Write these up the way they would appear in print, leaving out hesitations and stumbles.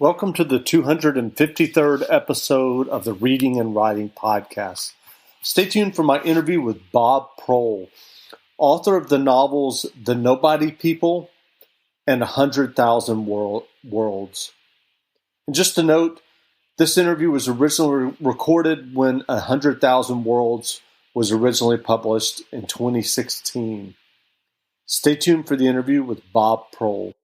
Welcome to the 253rd episode of the Reading and Writing Podcast. Stay tuned for my interview with Bob Proehl, author of the novels The Nobody People and 100,000 Worlds. And just a note, this interview was originally recorded when 100,000 Worlds was originally published in 2016. Stay tuned for the interview with Bob Proehl.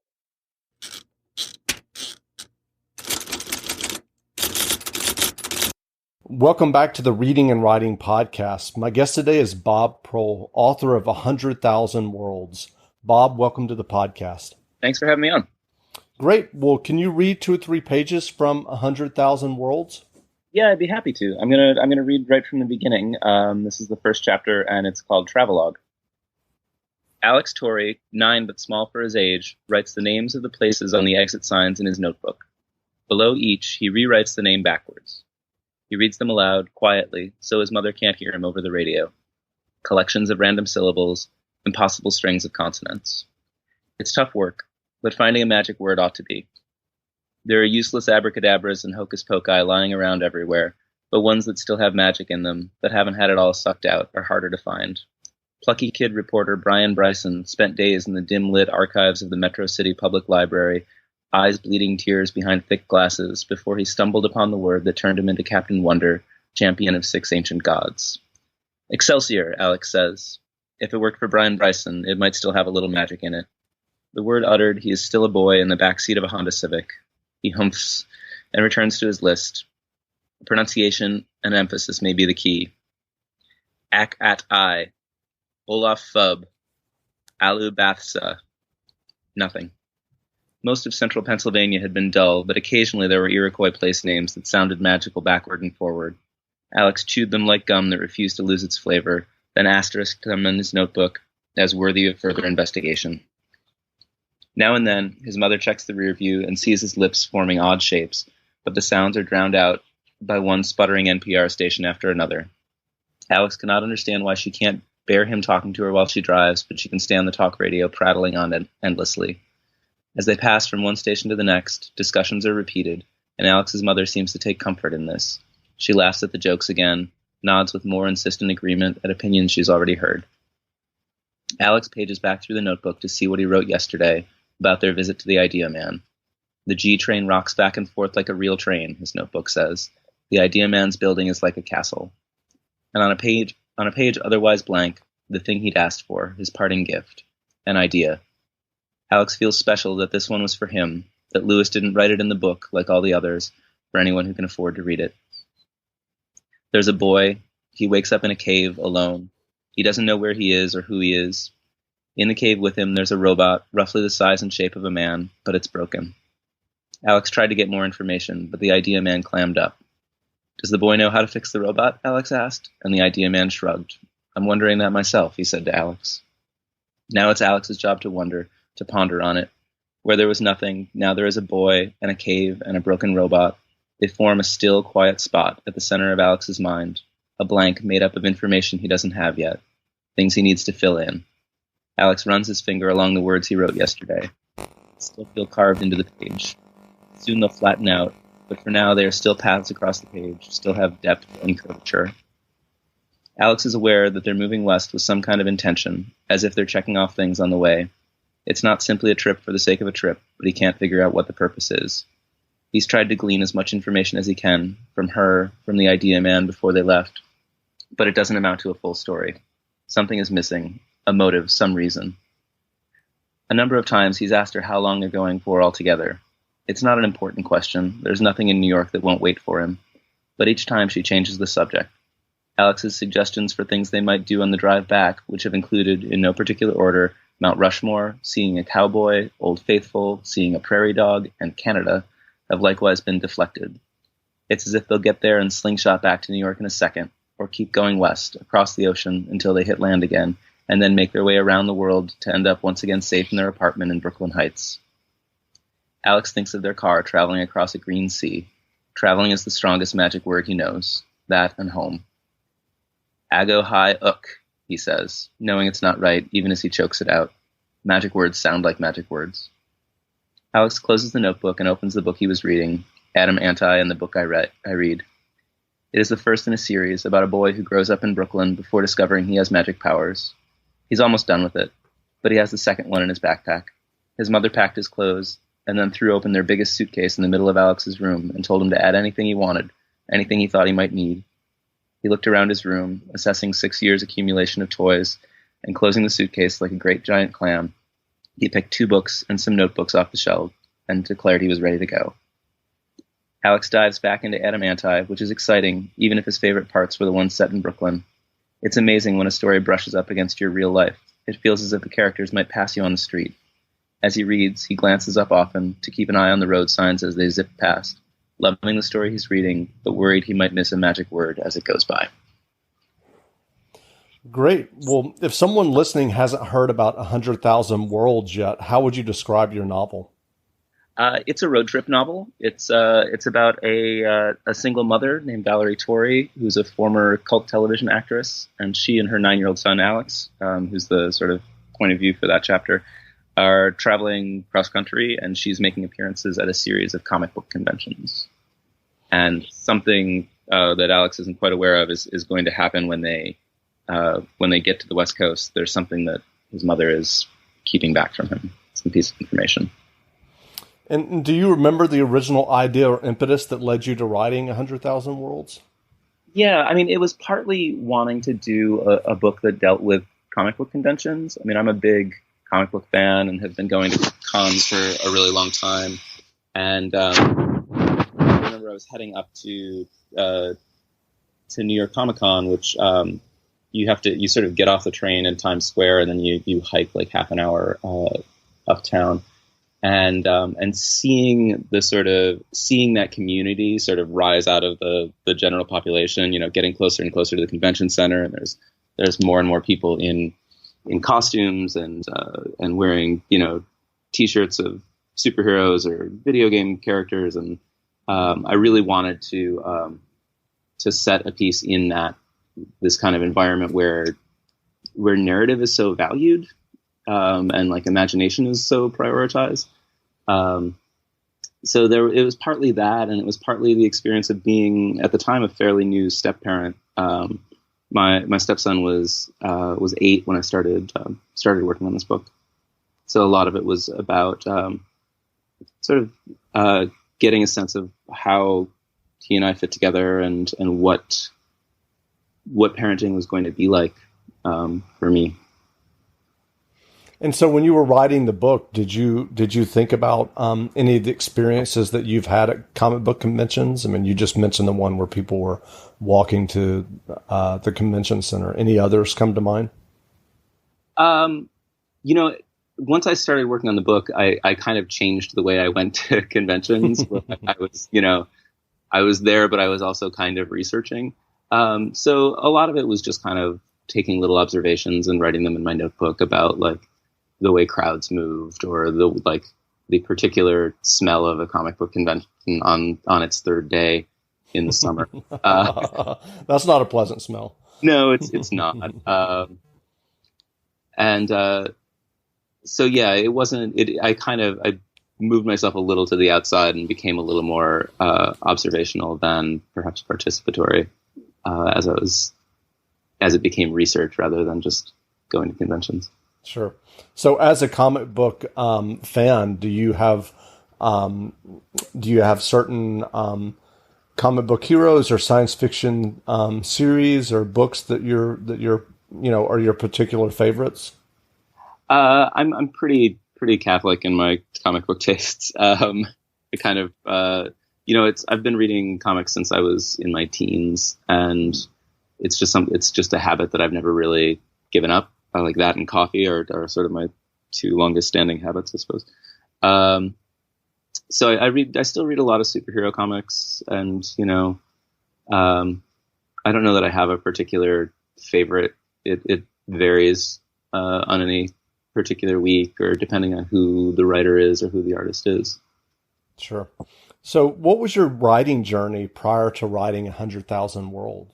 Welcome back to the Reading and Writing Podcast. My guest today is Bob Proehl, author of 100,000 Worlds. Bob, welcome to the podcast. Thanks for having me on. Great. Well, can you read 2 or 3 pages from 100,000 Worlds? Yeah, I'd be happy to. I'm gonna read right from the beginning. This is the first chapter, and it's called Travelogue. Alex Torrey, 9 but small for his age, writes the names of the places on the exit signs in his notebook. Below each, he rewrites the name backwards. He reads them aloud, quietly, so his mother can't hear him over the radio. Collections of random syllables, impossible strings of consonants. It's tough work, but finding a magic word ought to be. There are useless abracadabras and hocus pocus lying around everywhere, but ones that still have magic in them, that haven't had it all sucked out, are harder to find. Plucky kid reporter Brian Bryson spent days in the dim-lit archives of the Metro City Public Library, eyes bleeding tears behind thick glasses, before he stumbled upon the word that turned him into Captain Wonder, champion of 6 ancient gods. Excelsior, Alex says. If it worked for Brian Bryson, it might still have a little magic in it. The word uttered, he is still a boy in the back seat of a Honda Civic. He humphs and returns to his list. Pronunciation and emphasis may be the key. Ak at I. Olaf Fub. Alu Bathsa. Nothing. Most of central Pennsylvania had been dull, but occasionally there were Iroquois place names that sounded magical backward and forward. Alex chewed them like gum that refused to lose its flavor, then asterisked them in his notebook as worthy of further investigation. Now and then, his mother checks the rear view and sees his lips forming odd shapes, but the sounds are drowned out by one sputtering NPR station after another. Alex cannot understand why she can't bear him talking to her while she drives, but she can stand the talk radio prattling on endlessly. As they pass from one station to the next, discussions are repeated, and Alex's mother seems to take comfort in this. She laughs at the jokes again, nods with more insistent agreement at opinions she's already heard. Alex pages back through the notebook to see what he wrote yesterday about their visit to the Idea Man. The G train rocks back and forth like a real train, his notebook says. The Idea Man's building is like a castle. And on a page otherwise blank, the thing he'd asked for, his parting gift, an idea. Alex feels special that this one was for him, that Lewis didn't write it in the book like all the others, for anyone who can afford to read it. There's a boy. He wakes up in a cave alone. He doesn't know where he is or who he is. In the cave with him, there's a robot, roughly the size and shape of a man, but it's broken. Alex tried to get more information, but the Idea Man clammed up. Does the boy know how to fix the robot? Alex asked, and the Idea Man shrugged. I'm wondering that myself, he said to Alex. Now it's Alex's job to wonder, to ponder on it. Where there was nothing, now there is a boy, and a cave, and a broken robot. They form a still, quiet spot at the center of Alex's mind, a blank made up of information he doesn't have yet, things he needs to fill in. Alex runs his finger along the words he wrote yesterday. They still feel carved into the page. Soon they'll flatten out, but for now they are still paths across the page, still have depth and curvature. Alex is aware that they're moving west with some kind of intention, as if they're checking off things on the way. It's not simply a trip for the sake of a trip, but he can't figure out what the purpose is. He's tried to glean as much information as he can, from her, from the Idea Man before they left, but it doesn't amount to a full story. Something is missing, a motive, some reason. A number of times he's asked her how long they're going for altogether. It's not an important question. There's nothing in New York that won't wait for him. But each time she changes the subject. Alex's suggestions for things they might do on the drive back, which have included, in no particular order, Mount Rushmore, seeing a cowboy, Old Faithful, seeing a prairie dog, and Canada, have likewise been deflected. It's as if they'll get there and slingshot back to New York in a second, or keep going west, across the ocean, until they hit land again, and then make their way around the world to end up once again safe in their apartment in Brooklyn Heights. Alex thinks of their car traveling across a green sea. Traveling is the strongest magic word he knows. That and home. Ago hi uk, he says, knowing it's not right, even as he chokes it out. Magic words sound like magic words. Alex closes the notebook and opens the book he was reading, Adam Anti and the Book I Read. It is the first in a series about a boy who grows up in Brooklyn before discovering he has magic powers. He's almost done with it, but he has the second one in his backpack. His mother packed his clothes and then threw open their biggest suitcase in the middle of Alex's room and told him to add anything he wanted, anything he thought he might need. He looked around his room, assessing 6 years' accumulation of toys, and closing the suitcase like a great giant clam. He picked 2 books and some notebooks off the shelf and declared he was ready to go. Alex dives back into Adam Anti, which is exciting, even if his favorite parts were the ones set in Brooklyn. It's amazing when a story brushes up against your real life. It feels as if the characters might pass you on the street. As he reads, he glances up often to keep an eye on the road signs as they zip past, loving the story he's reading, but worried he might miss a magic word as it goes by. Great. Well, if someone listening hasn't heard about 100,000 Worlds yet, how would you describe your novel? It's a road trip novel. It's about a single mother named Valerie Torrey, who's a former cult television actress, and she and her 9-year-old son Alex, who's the sort of point of view for that chapter, are traveling cross country, and she's making appearances at a series of comic book conventions. And something that Alex isn't quite aware of is going to happen when they get to the West Coast. There's something that his mother is keeping back from him, some piece of information. And do you remember the original idea or impetus that led you to writing 100,000 Worlds? Yeah, I mean, it was partly wanting to do a book that dealt with comic book conventions. I mean, I'm a big comic book fan and have been going to cons for a really long time. And I remember I was heading up to New York Comic Con, which you sort of get off the train in Times Square and then you hike like half an hour uptown. And seeing that community sort of rise out of the general population, getting closer and closer to the convention center, and there's more and more people in costumes and wearing T-shirts of superheroes or video game characters, and I really wanted to set a piece in this kind of environment where narrative is so valued. And like imagination is so prioritized. So it was partly that, and it was partly the experience of being at the time a fairly new step parent. My stepson was 8 when I started working on this book. So a lot of it was about getting a sense of how he and I fit together and what parenting was going to be like for me. And so when you were writing the book, did you think about any of the experiences that you've had at comic book conventions? I mean, you just mentioned the one where people were walking to the convention center. Any others come to mind? Once I started working on the book, I kind of changed the way I went to conventions. I was there, but I was also kind of researching. So a lot of it was just kind of taking little observations and writing them in my notebook about like the way crowds moved or the particular smell of a comic book convention on its third day in the summer. That's not a pleasant smell. No, it's not. So yeah, it wasn't. I moved myself a little to the outside and became a little more observational than perhaps participatory as it became research rather than just going to conventions. Sure. So as a comic book fan, do you have certain comic book heroes or science fiction series or books that are your particular favorites? I'm pretty Catholic in my comic book tastes. I've been reading comics since I was in my teens, and it's just a habit that I've never really given up. I like that and coffee are sort of my 2 longest standing habits, I suppose. So I still read a lot of superhero comics, and I don't know that I have a particular favorite. It varies on any particular week or depending on who the writer is or who the artist is. Sure. So what was your writing journey prior to writing 100,000 Worlds?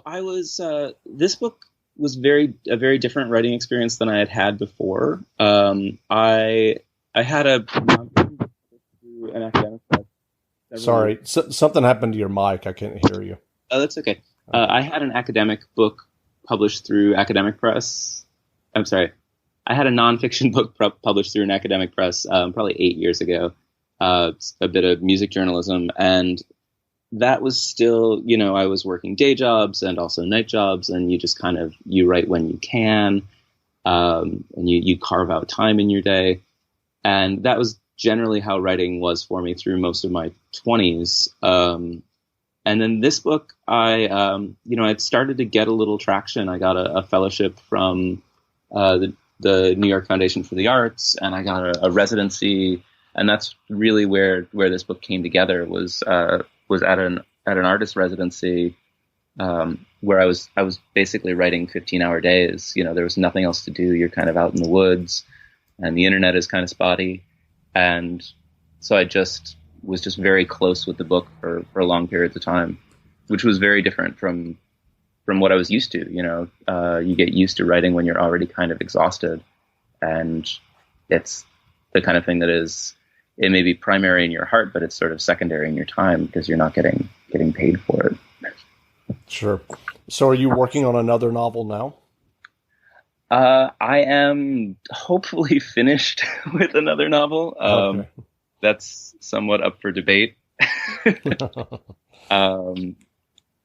I was, this book was a very different writing experience than I had had before. I had a through an academic press. Sorry, something happened to your mic. I can't hear you. Oh, that's okay. I had an academic book published through academic press. I'm sorry. I had a nonfiction book published through an academic press probably 8 years ago. A bit of music journalism, and that was still, I was working day jobs and also night jobs, and you just you write when you can, and you carve out time in your day. And that was generally how writing was for me through most of my 20s. And then this book, I'd started to get a little traction. I got a fellowship from the New York Foundation for the Arts, and I got a residency. And that's really where this book came together, was at an artist residency, where I was basically writing 15-hour days. There was nothing else to do. You're kind of out in the woods, and the internet is kind of spotty. And so I was just very close with the book for long periods of time, which was very different from what I was used to. You get used to writing when you're already kind of exhausted, and it's the kind of thing that it may be primary in your heart, but it's sort of secondary in your time because you're not getting paid for it. Sure. So are you working on another novel now? I am hopefully finished with another novel. Okay. That's somewhat up for debate.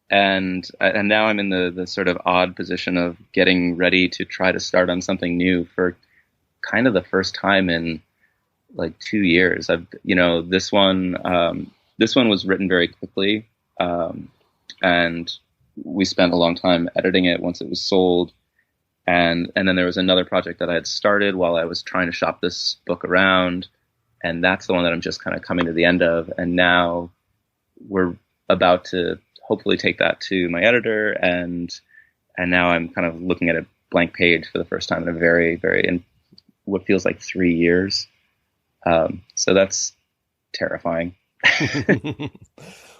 And now I'm in the sort of odd position of getting ready to try to start on something new for kind of the first time in like 2 years. This one was written very quickly. And we spent a long time editing it once it was sold. And then there was another project that I had started while I was trying to shop this book around. And that's the one that I'm just kind of coming to the end of. And now we're about to hopefully take that to my editor. And now I'm kind of looking at a blank page for the first time in a very, very, in what feels like 3 years. So that's terrifying.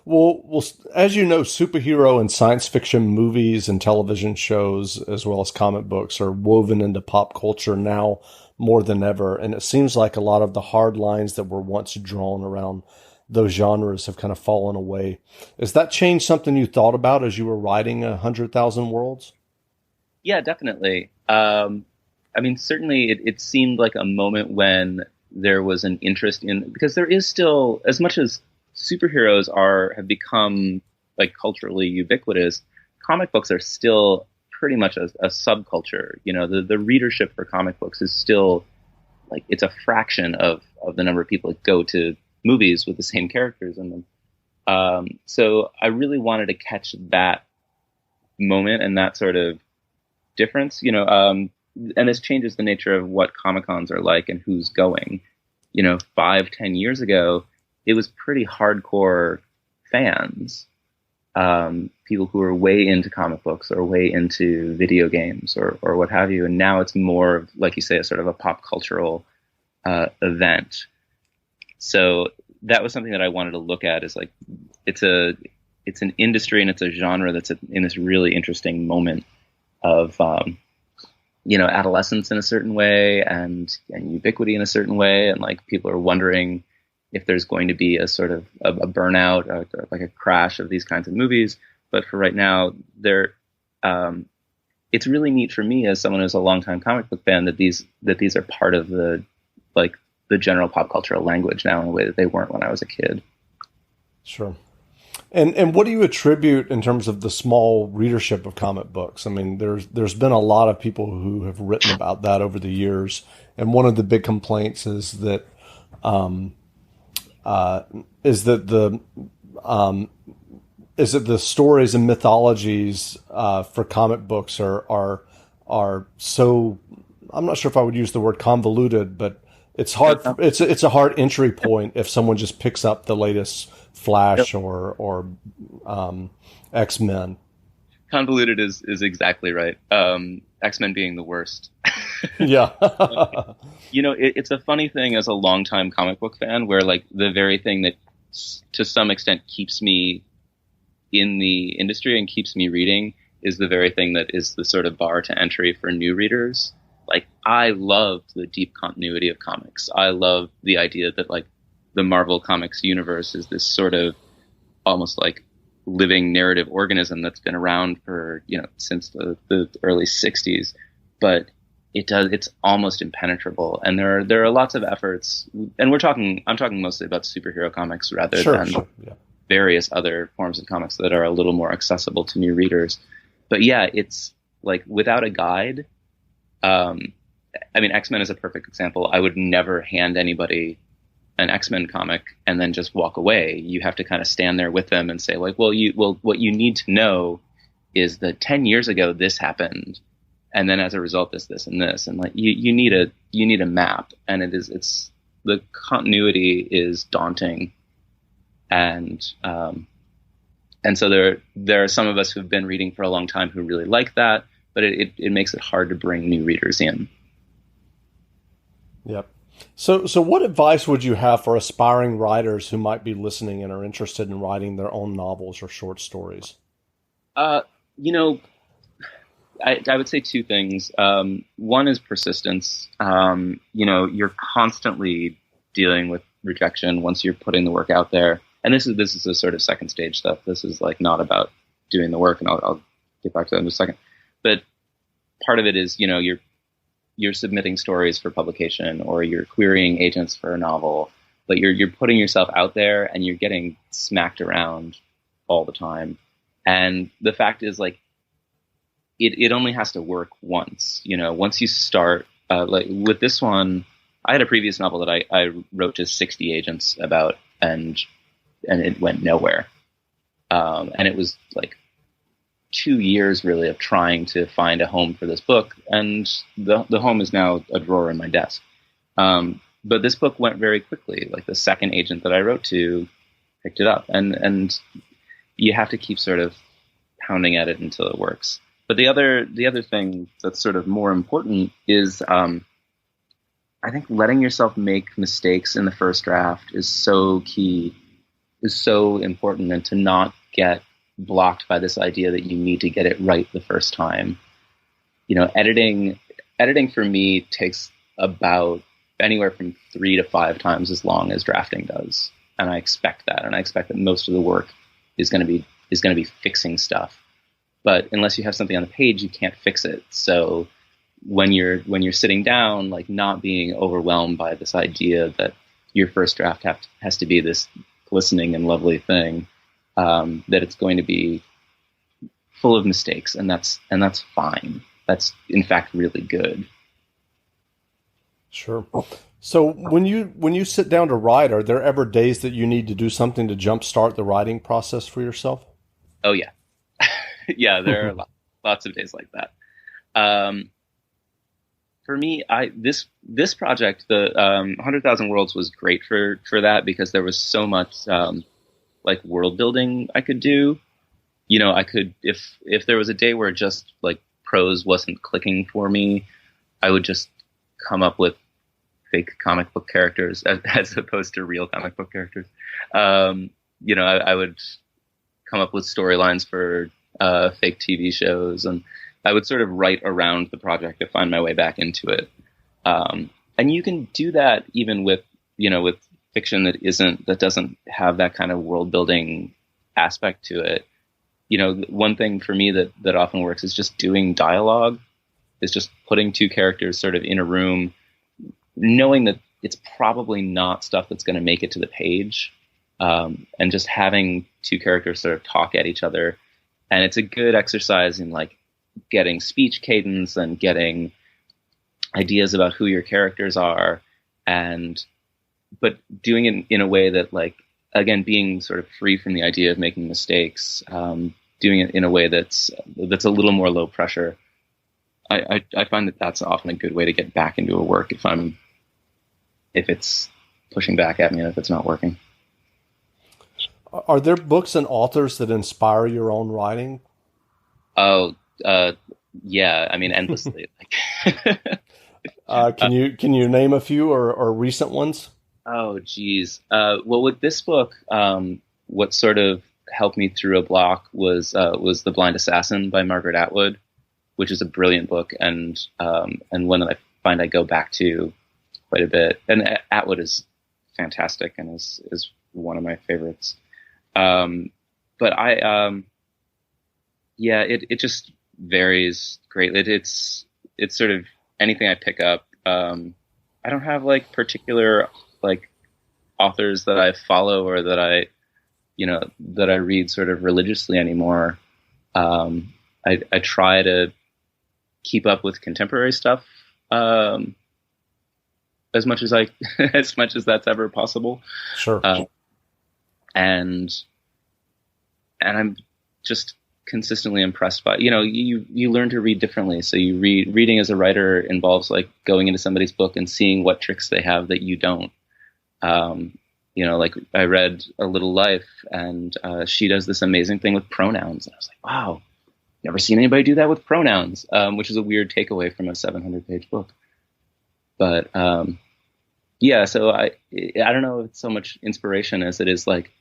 Well, as you know, superhero and science fiction movies and television shows, as well as comic books, are woven into pop culture now more than ever. And it seems like a lot of the hard lines that were once drawn around those genres have kind of fallen away. Has that changed something you thought about as you were writing 100,000 Worlds? Yeah, definitely. Certainly it seemed like a moment when there was an interest in, because there is still, as much as superheroes have become like culturally ubiquitous, comic books are still pretty much a subculture. The readership for comic books is still like, it's a fraction of the number of people that go to movies with the same characters in them. So I really wanted to catch that moment and that sort of difference, and this changes the nature of what Comic-Cons are like and who's going. 5-10 years ago, it was pretty hardcore fans, people who are way into comic books or way into video games or what have you. And now it's more, like you say, a sort of a pop cultural event. So that was something that I wanted to look at, is like, it's an industry and it's a genre that's in this really interesting moment of, adolescence in a certain way and ubiquity in a certain way. And like, people are wondering if there's going to be a sort of a burnout, like a crash of these kinds of movies. But for right now, it's really neat for me as someone who's a longtime comic book fan that these are part of the general pop cultural language now in a way that they weren't when I was a kid. Sure. And what do you attribute in terms of the small readership of comic books? I mean, there's been a lot of people who have written about that over the years, and one of the big complaints is that the stories and mythologies for comic books are so, I'm not sure if I would use the word convoluted, but it's hard. It's a hard entry point if someone just picks up the latest Flash or X-Men. Convoluted is exactly right. X-Men being the worst. Yeah. It's a funny thing as a longtime comic book fan, where like the very thing that to some extent keeps me in the industry and keeps me reading is the very thing that is the sort of bar to entry for new readers. Like, I loved the deep continuity of comics. I love the idea that like the Marvel Comics universe is this sort of almost like living narrative organism that's been around for, since the early 60s, but it's almost impenetrable. And there are lots of efforts, and I'm talking mostly about superhero comics rather than Yeah. various other forms of comics that are a little more accessible to new readers. But yeah, it's like without a guide. I mean, X-Men is a perfect example. I would never hand anybody an X-Men comic and then just walk away. You have to kind of stand there with them and say like, well, what you need to know is that 10 years ago this happened, and then as a result this and this, and like you need a map, and it's the continuity is daunting, and so there are some of us who've been reading for a long time who really like that, but it makes it hard to bring new readers in. Yep. So what advice would you have for aspiring writers who might be listening and are interested in writing their own novels or short stories? I would say two things. One is persistence. You're constantly dealing with rejection once you're putting the work out there. And this is a sort of second stage stuff. This is like not about doing the work, and I'll get back to that in a second. But part of it is, you're submitting stories for publication, or you're querying agents for a novel, but you're putting yourself out there and you're getting smacked around all the time. And the fact is, like, it only has to work once. Once you start, like with this one, I had a previous novel that I wrote to 60 agents about, and it went nowhere. And it was like 2 years really of trying to find a home for this book, and the home is now a drawer in my desk. But this book went very quickly. Like the second agent that I wrote to picked it up, and you have to keep sort of pounding at it until it works. But the other thing that's sort of more important is, I think letting yourself make mistakes in the first draft is so key, is so important, and to not get blocked by this idea that you need to get it right the first time. Editing for me takes about anywhere from 3 to 5 times as long as drafting does, and I expect that. And I expect that most of the work is going to be fixing stuff. But unless you have something on the page, you can't fix it. So when you're sitting down, like not being overwhelmed by this idea that your first draft has to be this glistening and lovely thing, that it's going to be full of mistakes, and that's fine. That's in fact really good. Sure. So when you sit down to write, are there ever days that you need to do something to jumpstart the writing process for yourself? Oh yeah. Yeah, there are lots of days like that. For me, this project, the 100,000 Worlds, was great for that, because there was so much like world building I could do. I could, if there was a day where just like prose wasn't clicking for me, I would just come up with fake comic book characters as opposed to real comic book characters. I would come up with storylines for fake TV shows, and I would sort of write around the project to find my way back into it. And you can do that even with fiction that doesn't have that kind of world building aspect to it. One thing for me that often works is just doing dialogue, is just putting two characters sort of in a room, knowing that it's probably not stuff that's going to make it to the page, and just having two characters sort of talk at each other. And it's a good exercise in like getting speech cadence and getting ideas about who your characters are, but doing it in a way that, like, again, being sort of free from the idea of making mistakes, doing it in a way that's a little more low pressure. I find that that's often a good way to get back into a work if it's pushing back at me and if it's not working. Are there books and authors that inspire your own writing? Oh, yeah. I mean, endlessly. Can you name a few or recent ones? Oh, geez. Well, with this book, what sort of helped me through a block was The Blind Assassin by Margaret Atwood, which is a brilliant book and one that I find I go back to quite a bit. And Atwood is fantastic and is one of my favorites. But it just varies greatly. It's sort of anything I pick up. I don't have like particular like authors that I follow or that I read sort of religiously anymore. I try to keep up with contemporary stuff as much as that's ever possible. Sure. And I'm just consistently impressed by, you learn to read differently. So reading as a writer involves like going into somebody's book and seeing what tricks they have that you don't. Like I read A Little Life, and she does this amazing thing with pronouns. And I was like, wow, never seen anybody do that with pronouns, which is a weird takeaway from a 700-page book. But so I don't know if it's so much inspiration as it is like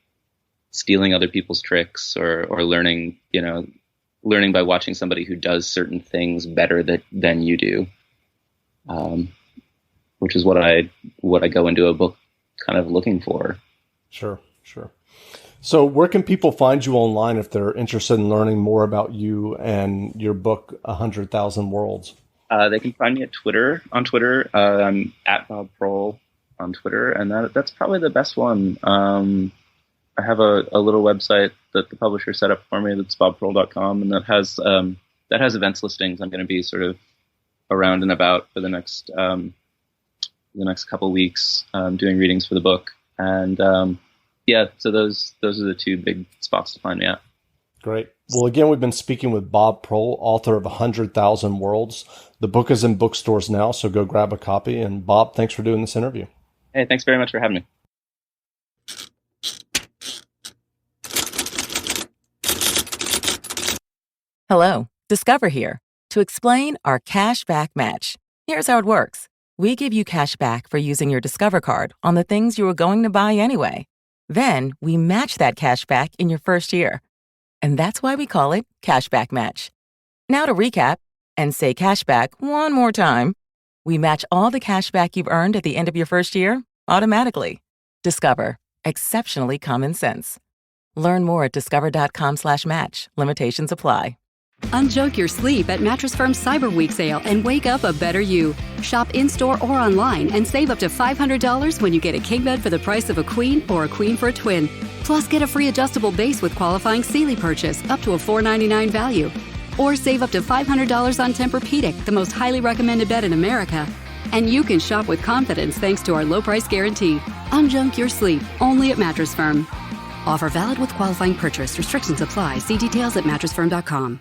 stealing other people's tricks or learning by watching somebody who does certain things better than you do, which is what I go into a book kind of looking for. Sure. So where can people find you online if they're interested in learning more about you and your book, 100,000 Worlds? They can find me on Twitter. I'm at Bob Proehl on Twitter, and that's probably the best one. I have a little website that the publisher set up for me that's bobproehl.com, and that has events listings. I'm going to be sort of around and about for the next couple weeks, doing readings for the book. And so those are the two big spots to find me at. Great. Well, again, we've been speaking with Bob Proehl, author of 100,000 Worlds. The book is in bookstores now, so go grab a copy. And Bob, thanks for doing this interview. Hey, thanks very much for having me. Hello, Discover here to explain our cash back match. Here's how it works. We give you cash back for using your Discover card on the things you were going to buy anyway. Then we match that cash back in your first year. And that's why we call it Cashback Match. Now to recap and say cashback one more time. We match all the cash back you've earned at the end of your first year automatically. Discover. Exceptionally common sense. Learn more at discover.com/match. Limitations apply. Unjoke your sleep at Mattress Firm's Cyber Week sale and wake up a better you. Shop in-store or online and save up to $500 when you get a king bed for the price of a queen or a queen for a twin. Plus, get a free adjustable base with qualifying Sealy purchase up to a $499 value. Or save up to $500 on Tempur-Pedic, the most highly recommended bed in America. And you can shop with confidence thanks to our low price guarantee. Unjunk your sleep, only at Mattress Firm. Offer valid with qualifying purchase. Restrictions apply. See details at mattressfirm.com.